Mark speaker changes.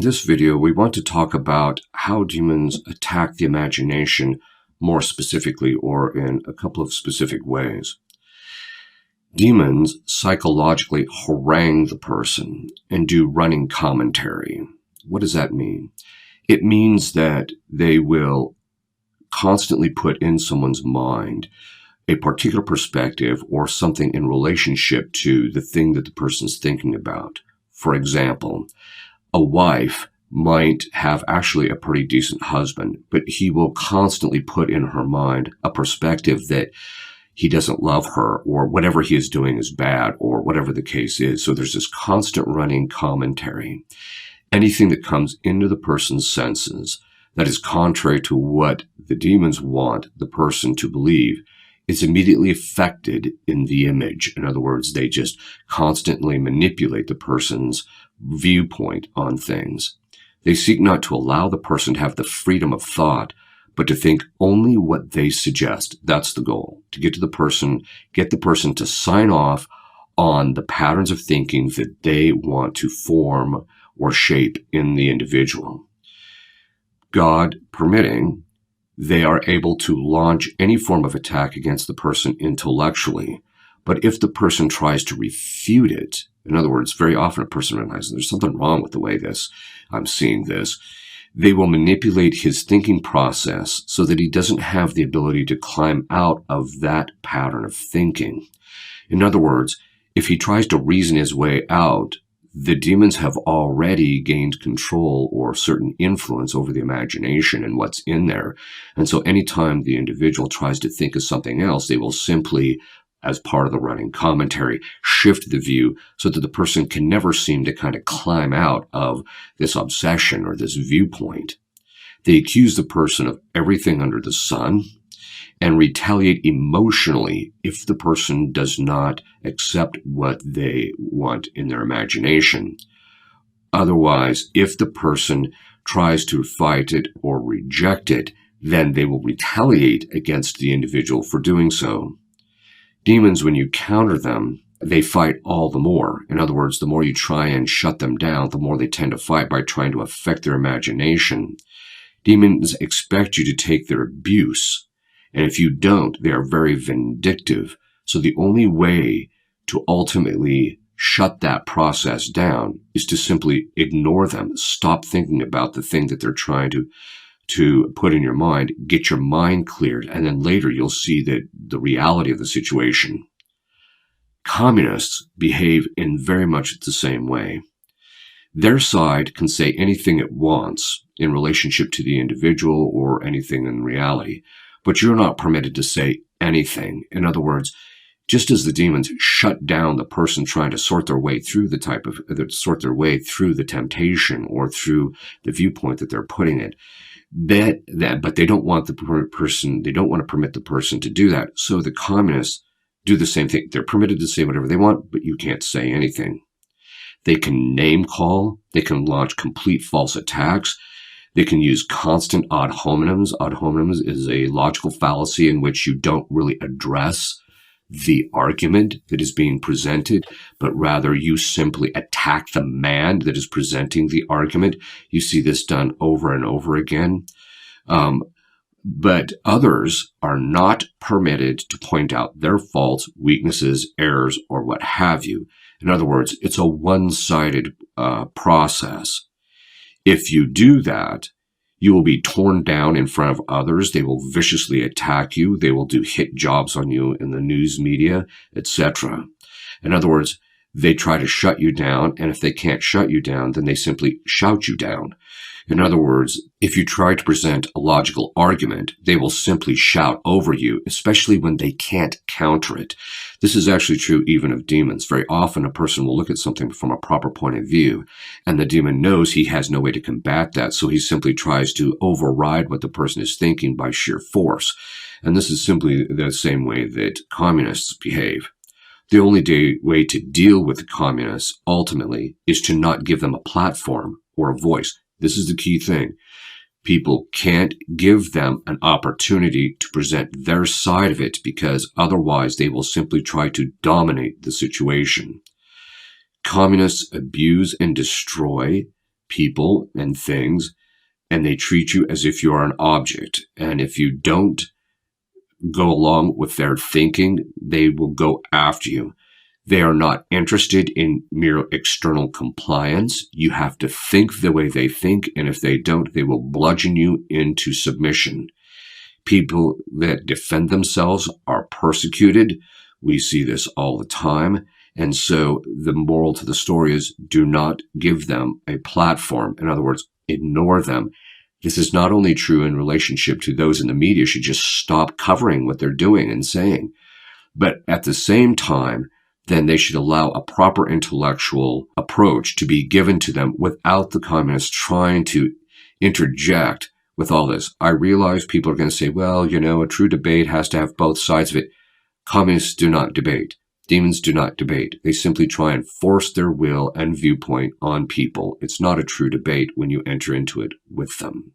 Speaker 1: this video, we want to talk about how demons attack the imagination more specifically, or in a couple of specific ways. Demons psychologically harangue the person and do running commentary. What does that mean? It means that they will constantly put in someone's mind a particular perspective or something in relationship to the thing that the person's thinking about. For example, a wife might have actually a pretty decent husband, but he will constantly put in her mind a perspective that he doesn't love her, or whatever he is doing is bad, or whatever the case is. So there's this constant running commentary. Anything that comes into the person's senses that is contrary to what the demons want the person to believe is immediately affected in the image. In other words, they just constantly manipulate the person's viewpoint on things. They seek not to allow the person to have the freedom of thought, but to think only what they suggest. That's the goal, to get the person to sign off on the patterns of thinking that they want to form or shape in the individual. God permitting, they are able to launch any form of attack against the person intellectually. But if the person tries to refute it, in other words, very often a person realizes there's something wrong with the way I'm seeing this, they will manipulate his thinking process so that he doesn't have the ability to climb out of that pattern of thinking. In other words, if he tries to reason his way out, the demons have already gained control or certain influence over the imagination and what's in there. And so anytime the individual tries to think of something else, they will simply, as part of the running commentary, shift the view so that the person can never seem to kind of climb out of this obsession or this viewpoint. They accuse the person of everything under the sun and retaliate emotionally if the person does not accept what they want in their imagination. Otherwise, if the person tries to fight it or reject it, then they will retaliate against the individual for doing so. Demons, when you counter them, they fight all the more. In other words, the more you try and shut them down, the more they tend to fight by trying to affect their imagination. Demons expect you to take their abuse, and if you don't, they are very vindictive. So the only way to ultimately shut that process down is to simply ignore them. Stop thinking about the thing that they're trying to put in your mind, get your mind cleared, and then later you'll see that the reality of the situation. Communists behave in very much the same way. Their side can say anything it wants in relationship to the individual or anything in reality, but you're not permitted to say anything. In other words, just as the demons shut down the person trying to sort their way through the temptation or through the viewpoint that they're putting it, but they don't want they don't want to permit the person to do that. So the communists do the same thing. They're permitted to say whatever they want, but you can't say anything. They can name call. They can launch complete false attacks. They can use constant ad hominems. Ad hominems is a logical fallacy in which you don't really address the argument that is being presented, but rather you simply attack the man that is presenting the argument. You see this done over and over again. But others are not permitted to point out their faults, weaknesses, errors, or what have you. In other words, it's a one-sided process. If you do that, you will be torn down in front of others. They will viciously attack you. They will do hit jobs on you in the news media, etc. In other words, they try to shut you down, and if they can't shut you down, then they simply shout you down. In other words, if you try to present a logical argument, they will simply shout over you, especially when they can't counter it. This is actually true even of demons. Very often a person will look at something from a proper point of view, and the demon knows he has no way to combat that, so he simply tries to override what the person is thinking by sheer force. And this is simply the same way that communists behave. The only way to deal with the communists, ultimately, is to not give them a platform or a voice. This is the key thing. People can't give them an opportunity to present their side of it, because otherwise they will simply try to dominate the situation. Communists abuse and destroy people and things, and they treat you as if you are an object. And if you don't go along with their thinking, they will go after you. They are not interested in mere external compliance. You have to think the way they think, and if they don't, they will bludgeon you into submission. People that defend themselves are persecuted. We see this all the time. And so the moral to the story is, do not give them a platform. In other words, ignore them. This is not only true in relationship to those in the media should just stop covering what they're doing and saying, but at the same time, then they should allow a proper intellectual approach to be given to them without the communists trying to interject with all this. I realize people are going to say, well, a true debate has to have both sides of it. Communists do not debate. Demons do not debate. They simply try and force their will and viewpoint on people. It's not a true debate when you enter into it with them.